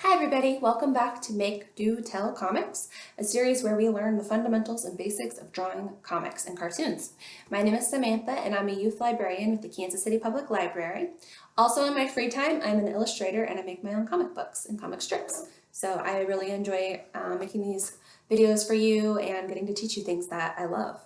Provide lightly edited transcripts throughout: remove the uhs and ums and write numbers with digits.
Hi everybody, welcome back to Make, Do, Tell Comics, a series where we learn the fundamentals and basics of drawing comics and cartoons. My name is Samantha and I'm a youth librarian with the Kansas City Public Library. Also in my free time, I'm an illustrator and I make my own comic books and comic strips. So I really enjoy making these videos for you and getting to teach you things that I love.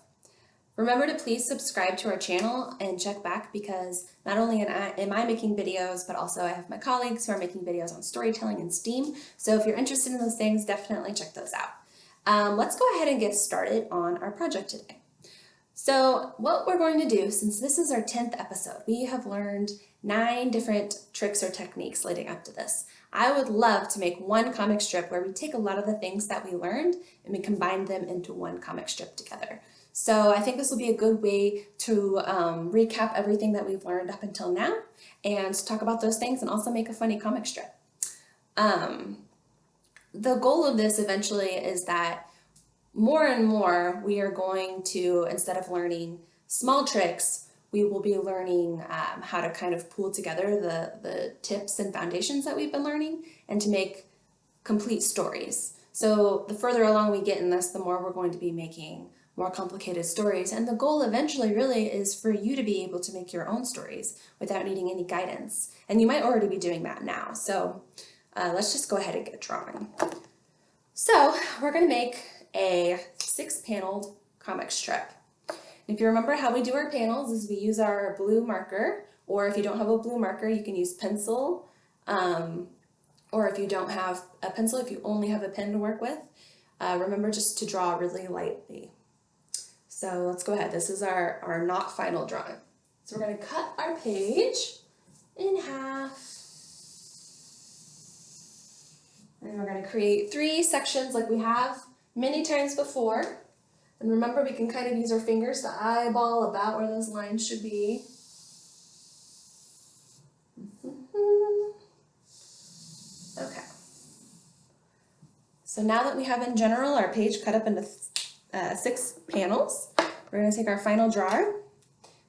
Remember to please subscribe to our channel and check back because not only am I making videos, but also I have my colleagues who are making videos on storytelling and STEAM. So if you're interested in those things, definitely check those out. Let's go ahead and get started on our project today. So what we're going to do, since this is our 10th episode, we have learned 9 different tricks or techniques leading up to this. I would love to make one comic strip where we take a lot of the things that we learned and we combine them into one comic strip together. So I think this will be a good way to recap everything that we've learned up until now and talk about those things and also make a funny comic strip. The goal of this eventually is that more and more we are going to, instead of learning small tricks, we will be learning how to kind of pull together the tips and foundations that we've been learning and to make complete stories. So the further along we get in this, the more we're going to be making more complicated stories. And the goal eventually really is for you to be able to make your own stories without needing any guidance. And you might already be doing that now. So let's just go ahead and get drawing. So we're going to make a 6-paneled comic strip. If you remember how we do our panels is we use our blue marker, or if you don't have a blue marker, you can use pencil, or if you don't have a pencil, if you only have a pen to work with, remember just to draw really lightly. So let's go ahead. This is our not final drawing. So we're going to cut our page in half. And we're going to create 3 sections like we have many times before. And remember, we can kind of use our fingers to eyeball about where those lines should be. Okay. So now that we have in general our page cut up into 6 panels, we're going to take our final drawer.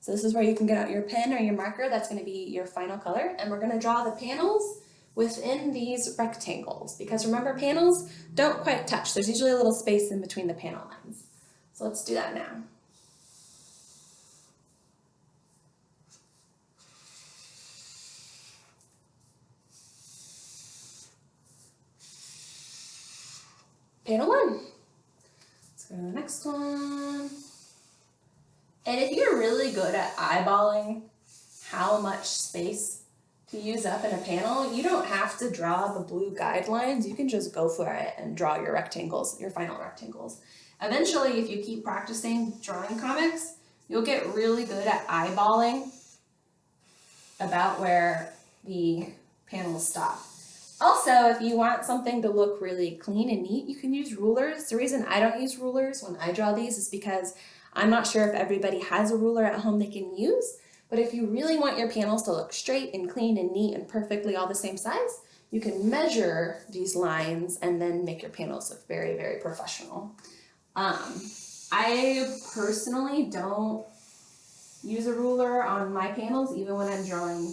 So this is where you can get out your pen or your marker. That's going to be your final color. And we're going to draw the panels within these rectangles. Because remember, panels don't quite touch. There's usually a little space in between the panel lines. So let's do that now. Panel 1. Let's go to the next one. And if you're really good at eyeballing how much space to use up in a panel, you don't have to draw the blue guidelines. You can just go for it and draw your rectangles, your final rectangles. Eventually, if you keep practicing drawing comics, you'll get really good at eyeballing about where the panels stop. Also, if you want something to look really clean and neat, you can use rulers. The reason I don't use rulers when I draw these is because I'm not sure if everybody has a ruler at home they can use, but if you really want your panels to look straight and clean and neat and perfectly all the same size, you can measure these lines and then make your panels look very, very professional. I personally don't use a ruler on my panels, even when I'm drawing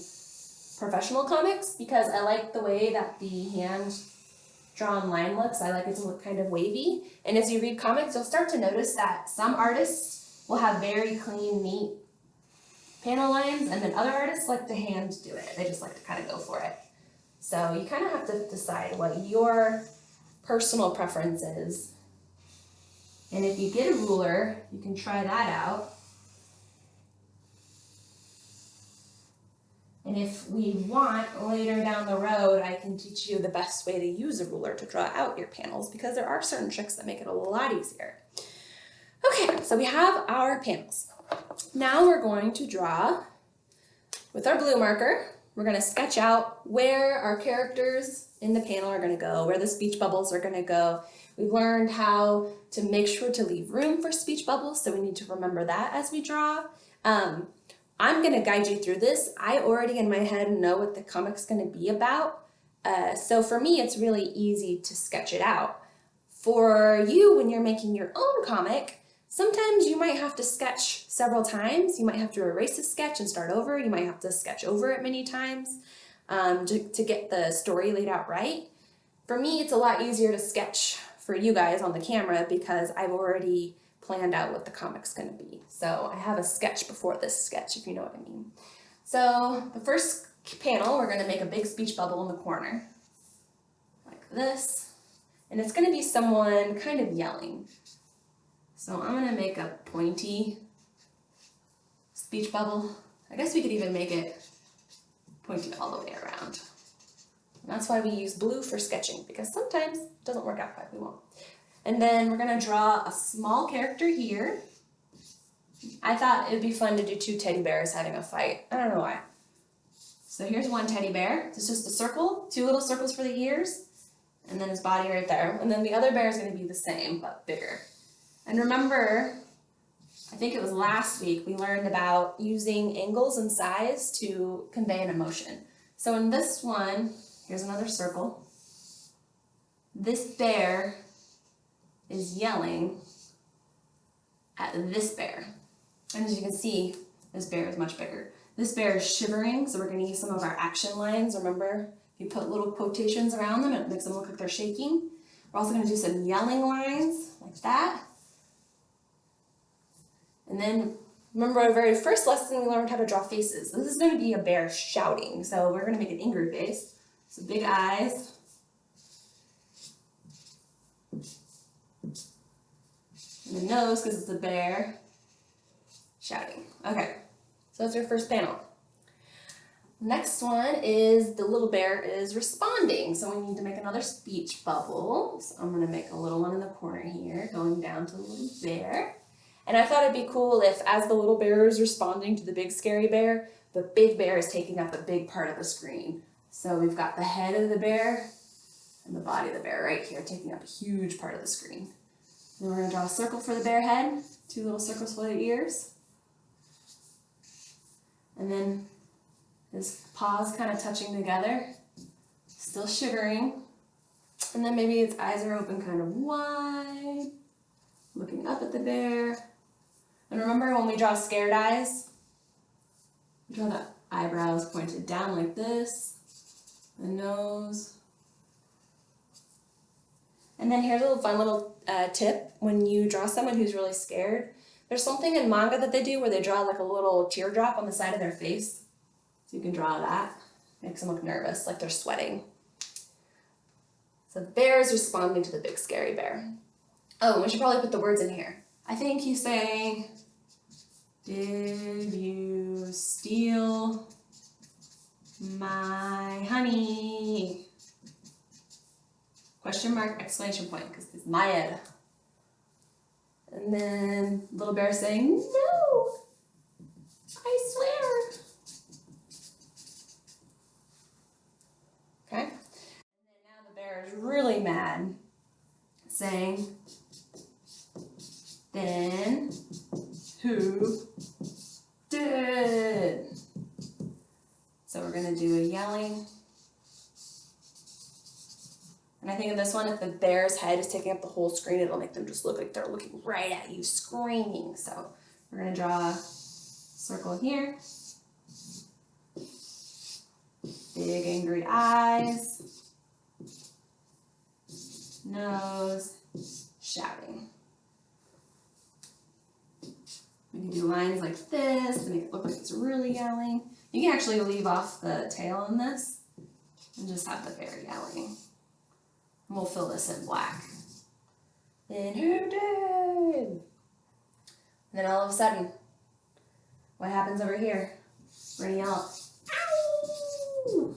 professional comics, because I like the way that the hand-drawn line looks. I like it to look kind of wavy. And as you read comics, you'll start to notice that some artists will have very clean, neat panel lines, and then other artists like to hand do it. They just like to kind of go for it. So you kind of have to decide what your personal preference is. And if you get a ruler, you can try that out. And if we want, later down the road, I can teach you the best way to use a ruler to draw out your panels, because there are certain tricks that make it a lot easier. Okay, so we have our panels. Now we're going to draw with our blue marker. We're going to sketch out where our characters in the panel are going to go, where the speech bubbles are going to go. We've learned how to make sure to leave room for speech bubbles, so we need to remember that as we draw. I'm going to guide you through this. I already in my head know what the comic's going to be about, so for me it's really easy to sketch it out. For you, when you're making your own comic, sometimes you might have to sketch several times. You might have to erase a sketch and start over. You might have to sketch over it many times to get the story laid out right. For me, it's a lot easier to sketch for you guys on the camera because I've already planned out what the comic's gonna be. So I have a sketch before this sketch, if you know what I mean. So the first panel, we're gonna make a big speech bubble in the corner, like this. And it's gonna be someone kind of yelling. So I'm gonna make a pointy speech bubble. I guess we could even make it pointy all the way around. And that's why we use blue for sketching, because sometimes it doesn't work out quite, we won't. And then we're gonna draw a small character here. I thought it'd be fun to do two teddy bears having a fight. I don't know why. So here's one teddy bear. It's just a circle, two little circles for the ears, and then his body right there. And then the other bear is gonna be the same, but bigger. And remember, I think it was last week, we learned about using angles and size to convey an emotion. So in this one, here's another circle. This bear is yelling at this bear. And as you can see, this bear is much bigger. This bear is shivering, so we're going to use some of our action lines. Remember, if you put little quotations around them, it makes them look like they're shaking. We're also going to do some yelling lines, like that. And then, remember our very first lesson, we learned how to draw faces. This is going to be a bear shouting, so we're going to make an angry face. So big eyes. And the nose, because it's a bear, shouting. Okay, so that's our first panel. Next one is the little bear is responding. So we need to make another speech bubble. So I'm going to make a little one in the corner here, going down to the little bear. And I thought it'd be cool if, as the little bear is responding to the big scary bear, the big bear is taking up a big part of the screen. So we've got the head of the bear and the body of the bear right here, taking up a huge part of the screen. Then we're going to draw a circle for the bear head, two little circles for the ears. And then his paws kind of touching together, still shivering. And then maybe its eyes are open kind of wide, looking up at the bear. And remember when we draw scared eyes, we draw the eyebrows pointed down like this, the nose. And then here's a little fun little tip. When you draw someone who's really scared, there's something in manga that they do where they draw like a little teardrop on the side of their face. So you can draw that. Makes them look nervous, like they're sweating. So the bear is responding to the big scary bear. Oh, we should probably put the words in here. I think he's saying, "Did you steal my honey?" Question mark, exclamation point, because it's my head. And then little bear saying, "No, I swear." Okay. And then now the bear is really mad, saying, "Then who did?" So we're going to do a yelling. And I think in this one, if the bear's head is taking up the whole screen, it'll make them just look like they're looking right at you, screaming. So we're going to draw a circle here. Big angry eyes. Nose. Shouting. We can do lines like this to make it look like it's really yelling. You can actually leave off the tail in this and just have the bear yelling. And we'll fill this in black. Then who did? And then all of a sudden, what happens over here? We're gonna yell, "Ow!"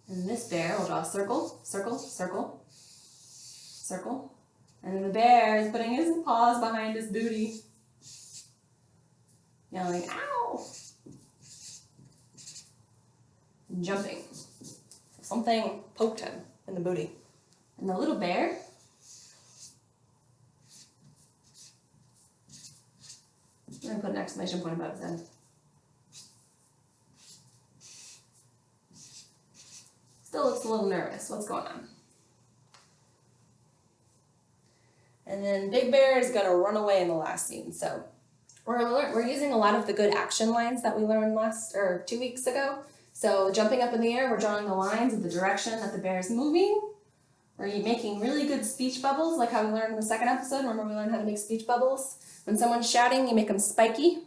And this bear will draw a circle, circle, circle, circle. And then the bear is putting his paws behind his booty, yelling, "Ow!" And jumping. Something poked him in the booty. And the little bear, I'm going to put an exclamation point above his head. Still looks a little nervous. What's going on? And then Big Bear is going to run away in the last scene. So we're using a lot of the good action lines that we learned 2 weeks ago. So jumping up in the air, we're drawing the lines of the direction that the bear is moving. We're making really good speech bubbles, like how we learned in the second episode. Remember we learned how to make speech bubbles? When someone's shouting, you make them spiky.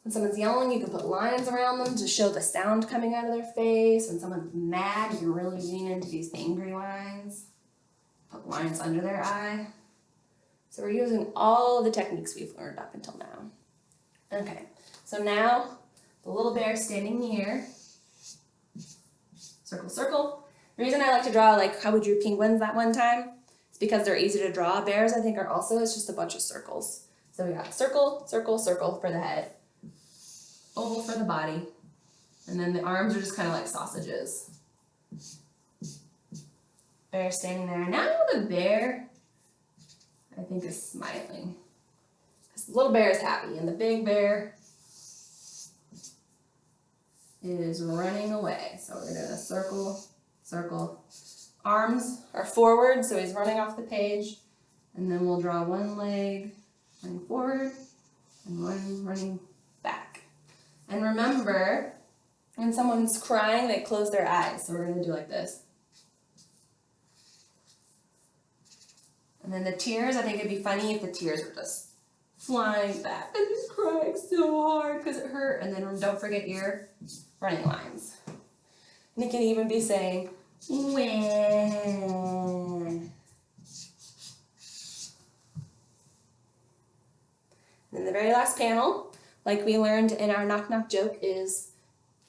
When someone's yelling, you can put lines around them to show the sound coming out of their face. When someone's mad, you can really lean into these angry lines. Put lines under their eye. So we're using all the techniques we've learned up until now. Okay, so now the little bear standing here. Circle, circle. The reason I like to draw like how we drew penguins that one time is because they're easy to draw. Bears, I think, are also, it's just a bunch of circles. So we got circle, circle, circle for the head, oval for the body, and then the arms are just kind of like sausages. Bear standing there. Now the bear, I think, is smiling. The little bear is happy, and the big bear is running away. So we're doing a circle, circle. Arms are forward, so he's running off the page. And then we'll draw one leg running forward and one running back. And remember, when someone's crying, they close their eyes. So we're going to do like this. And then the tears, I think it'd be funny if the tears were just flying back. And he's crying so hard because it hurt. And then don't forget your running lines. And it can even be saying, wah. And the very last panel, like we learned in our knock knock joke, is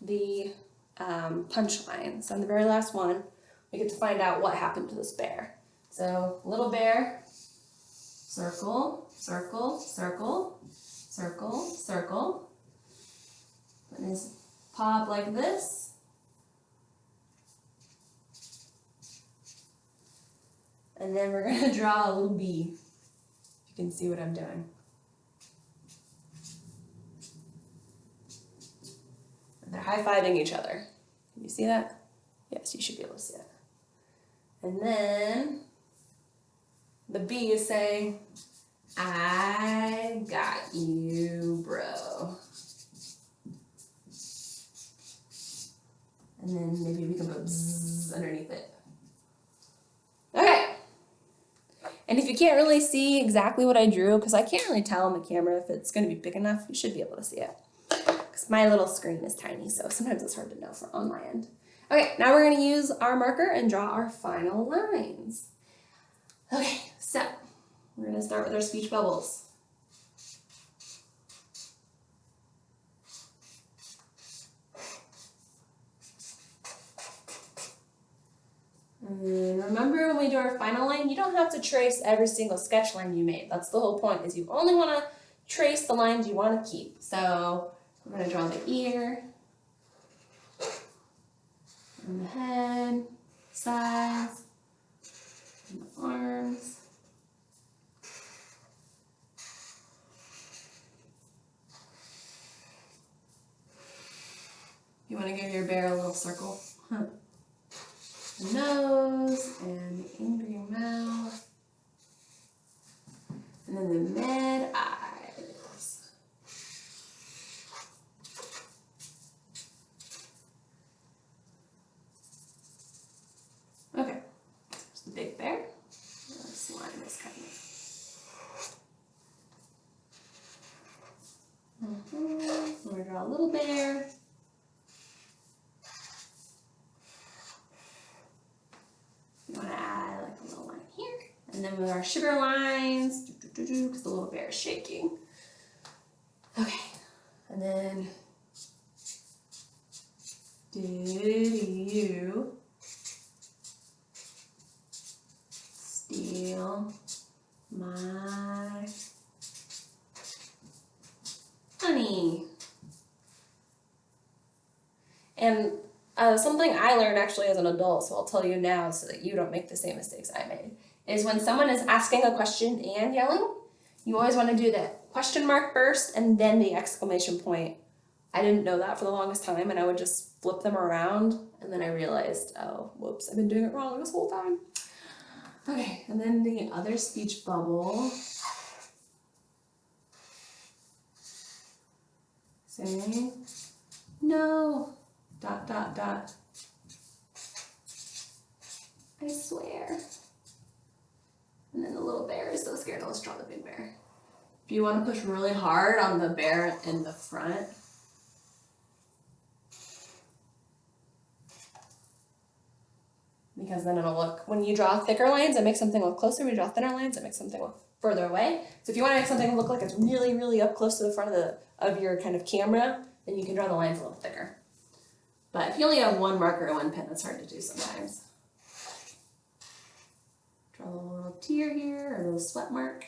the punchline. So in the very last one, we get to find out what happened to this bear. So little bear, circle, circle, circle, circle, circle. Put his paw up like this. And then we're going to draw a little bee. You can see what I'm doing. They're high-fiving each other. Can you see that? Yes, you should be able to see it. And then the bee is saying, I got you, bro. And then maybe we can put bzzz underneath it. Okay. And if you can't really see exactly what I drew, because I can't really tell on the camera if it's going to be big enough, you should be able to see it. Because my little screen is tiny, so sometimes it's hard to know on my end. Okay, now we're going to use our marker and draw our final lines. Okay, so we're going to start with our speech bubbles. And remember, when we do our final line, you don't have to trace every single sketch line you made. That's the whole point, is you only want to trace the lines you want to keep. So we're going to draw the ear, and the head, sides, and the arms. You want to give your bear a little circle. The nose, and the angry mouth, and then the mad eyes. Okay, there's the big bear. Let's line this kind of. We're going to draw a little bear. You want to add like a little line here. And then with our sugar lines, because the little bear is shaking. Okay, and then, did you steal my honey? And something I learned actually as an adult, so I'll tell you now so that you don't make the same mistakes I made, is when someone is asking a question and yelling, you always want to do the question mark first and then the exclamation point. I didn't know that for the longest time, and I would just flip them around, and then I realized, oh, whoops, I've been doing it wrong this whole time. Okay, and then the other speech bubble. Saying, no. dot, dot, dot. I swear. And then the little bear is so scared. Let's draw the big bear. If you want to push really hard on the bear in the front, because then it'll look, when you draw thicker lines, it makes something look closer. When you draw thinner lines, it makes something look further away. So if you want to make something look like it's really, really up close to the front of your kind of camera, then you can draw the lines a little thicker. But if you only have one marker and one pen, that's hard to do sometimes. Draw a little tear here, or a little sweat mark.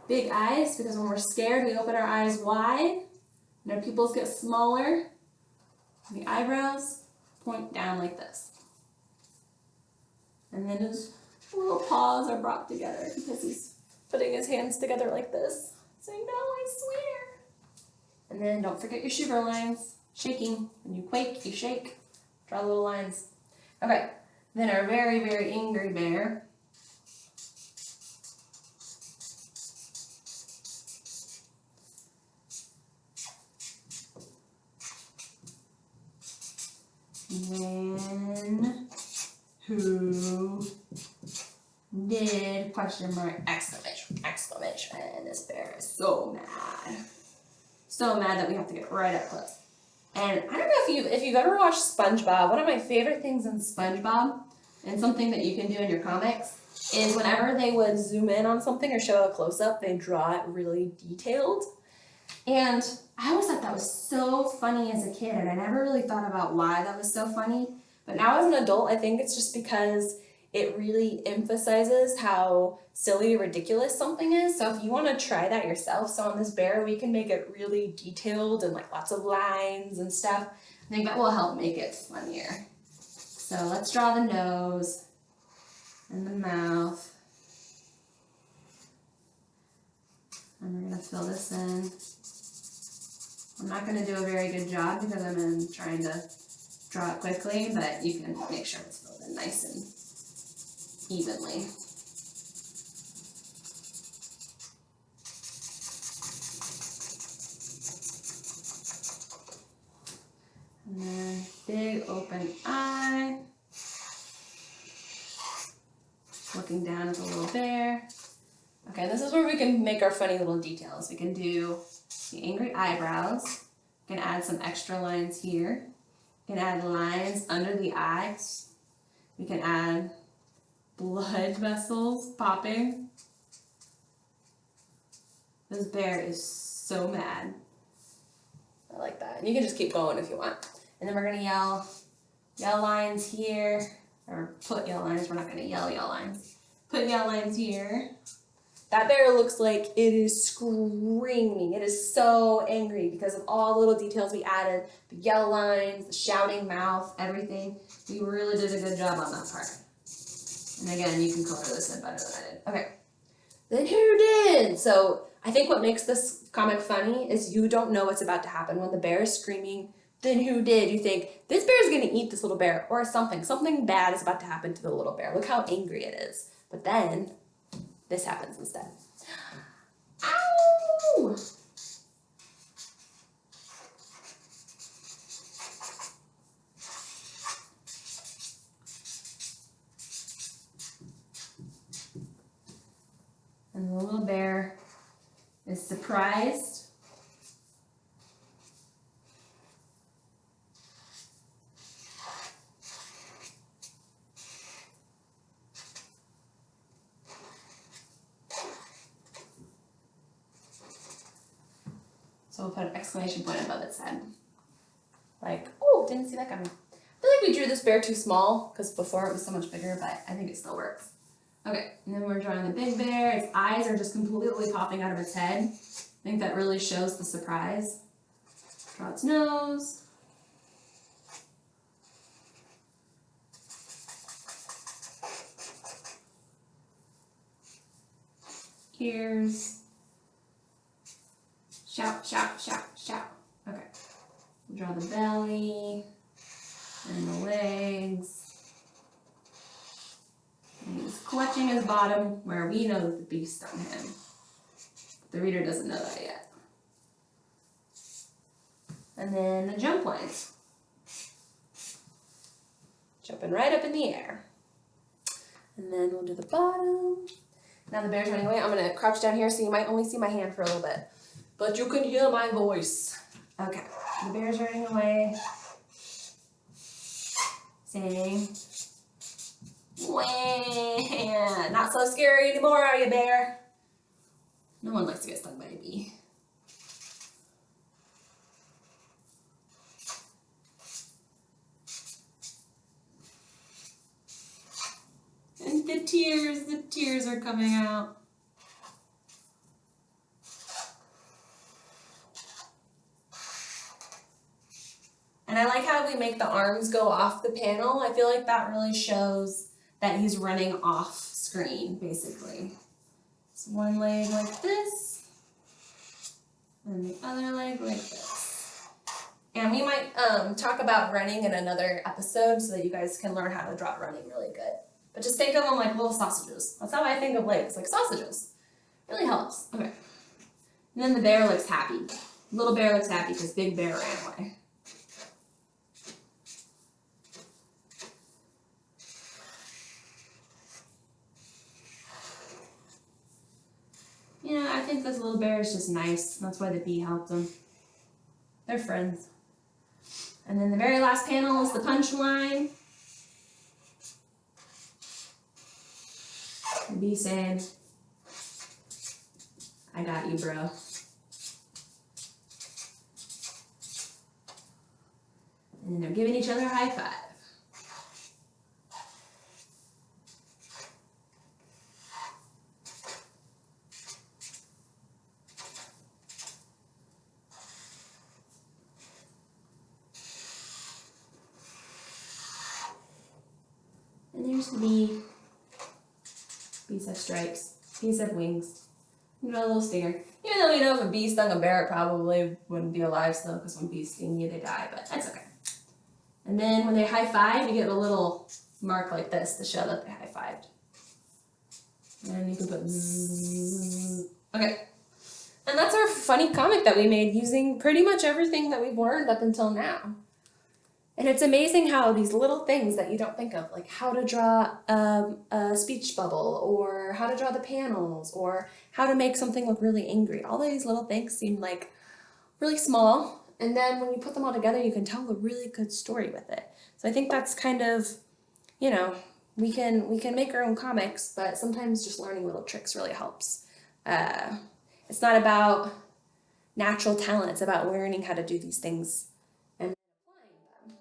Big eyes, because when we're scared, we open our eyes wide, and our pupils get smaller. And the eyebrows point down like this. And then his little paws are brought together because he's putting his hands together like this, saying, "No, I swear." And then don't forget your shiver lines. Shaking. When you quake, you shake. Draw little lines. Okay, then our very, very angry bear. When, who, did, question mark, exclamation, exclamation. This bear is so mad. So mad that we have to get right up close. And I don't know if you've ever watched SpongeBob. One of my favorite things in SpongeBob, and something that you can do in your comics, is whenever they would zoom in on something or show a close-up, they draw it really detailed. And I always thought that was so funny as a kid, and I never really thought about why that was so funny. But now as an adult, I think it's just because it really emphasizes how silly or ridiculous something is. So if you want to try that yourself, so on this bear, we can make it really detailed and like lots of lines and stuff. I think that will help make it funnier. So let's draw the nose and the mouth. And we're going to fill this in. I'm not going to do a very good job because I'm trying to draw it quickly, but you can make sure it's filled in nice and evenly. And then big open eye, looking down at the little bear. Okay, this is where we can make our funny little details. We can do the angry eyebrows. We can add some extra lines here. We can add lines under the eyes. We can add blood vessels popping. This bear is so mad. I like that. And you can just keep going if you want. And then we're gonna yell lines here, or put yell lines. We're not gonna yell lines. Put yell lines here. That bear looks like it is screaming. It is so angry because of all the little details we added. The yell lines, the shouting mouth, everything. We really did a good job on that part. And again, you can color this in better than I did. Okay. Then who did? So I think what makes this comic funny is you don't know what's about to happen. When the bear is screaming, then who did? You think, this bear is going to eat this little bear, or something. Something bad is about to happen to the little bear. Look how angry it is. But then this happens instead. Ow! And the little bear is surprised. So we'll put an exclamation point above its head. Like, oh, didn't see that coming. I feel like we drew this bear too small because before it was so much bigger, but I think it still works. Okay, and then we're drawing the big bear. Its eyes are just completely popping out of its head. I think that really shows the surprise. Draw its nose. Ears. Shout, shout, shout, shout. Okay. We'll draw the belly and the legs, And he's clutching his bottom where we know that the bee stung him. The reader doesn't know that yet. And then the jump lines. Jumping right up in the air. And then we'll do the bottom. Now the bear's running away. I'm gonna crouch down here so you might only see my hand for a little bit. But you can hear my voice. Okay, the bear's running away. Saying, wah, not so scary anymore, are you, bear? No one likes to get stung by a bee. And the tears are coming out. And I like how we make the arms go off the panel. I feel like that really shows that he's running off screen, basically. So one leg like this, and the other leg like this. And we might talk about running in another episode so that you guys can learn how to draw running really good. But just think of them like little sausages. That's how I think of legs, like sausages. Really helps. Okay. And then the bear looks happy. Little bear looks happy because big bear ran away. You know, I think this little bear is just nice. That's why the bee helped him. They're friends. And then the very last panel is the punchline. The bee saying, I got you, bro. And then they're giving each other a high five. And there's the bee. Bees have stripes. Bees have wings. You know, a little stinger. Even though we know if a bee stung a bear, it probably wouldn't be alive still, because when bees sting you, they die, but that's okay. And then when they high five, you get a little mark like this to show that they high fived. And you can put zzz. Okay. And that's our funny comic that we made using pretty much everything that we've learned up until now. And it's amazing how these little things that you don't think of, like how to draw a speech bubble, or how to draw the panels, or how to make something look really angry. All of these little things seem like really small, and then when you put them all together, you can tell a really good story with it. So I think that's kind of, you know, we can make our own comics, but sometimes just learning little tricks really helps. It's not about natural talent, it's about learning how to do these things and applying them.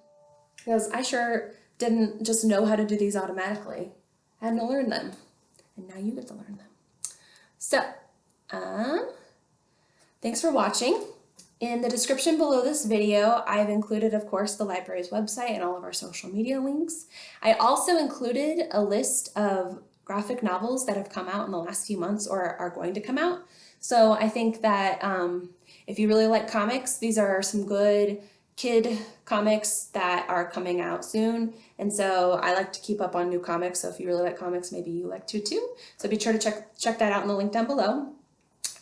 Because I sure didn't just know how to do these automatically. I had to learn them, and now you get to learn them. So, thanks for watching. In the description below this video, I've included, of course, the library's website and all of our social media links. I also included a list of graphic novels that have come out in the last few months or are going to come out. So I think that if you really like comics, these are some good kid comics that are coming out soon. And so I like to keep up on new comics. So if you really like comics, maybe you like to too. So be sure to check that out in the link down below.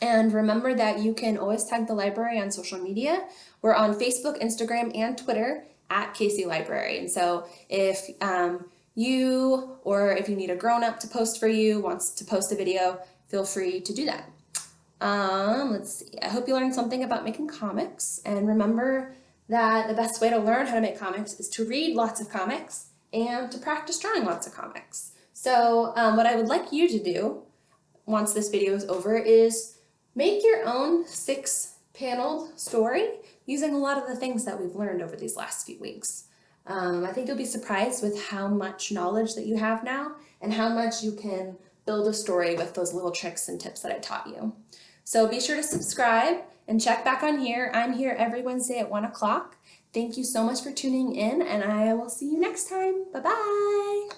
And remember that you can always tag the library on social media. We're on Facebook, Instagram, and Twitter at KC Library. And so if you, or if you need a grown-up to post for you, wants to post a video, feel free to do that. Let's see. I hope you learned something about making comics. And remember that the best way to learn how to make comics is to read lots of comics and to practice drawing lots of comics. So what I would like you to do once this video is over is make your own 6-paneled story using a lot of the things that we've learned over these last few weeks. I think you'll be surprised with how much knowledge that you have now and how much you can build a story with those little tricks and tips that I taught you. So be sure to subscribe and check back on here. I'm here every Wednesday at 1 o'clock. Thank you so much for tuning in, and I will see you next time. Bye-bye.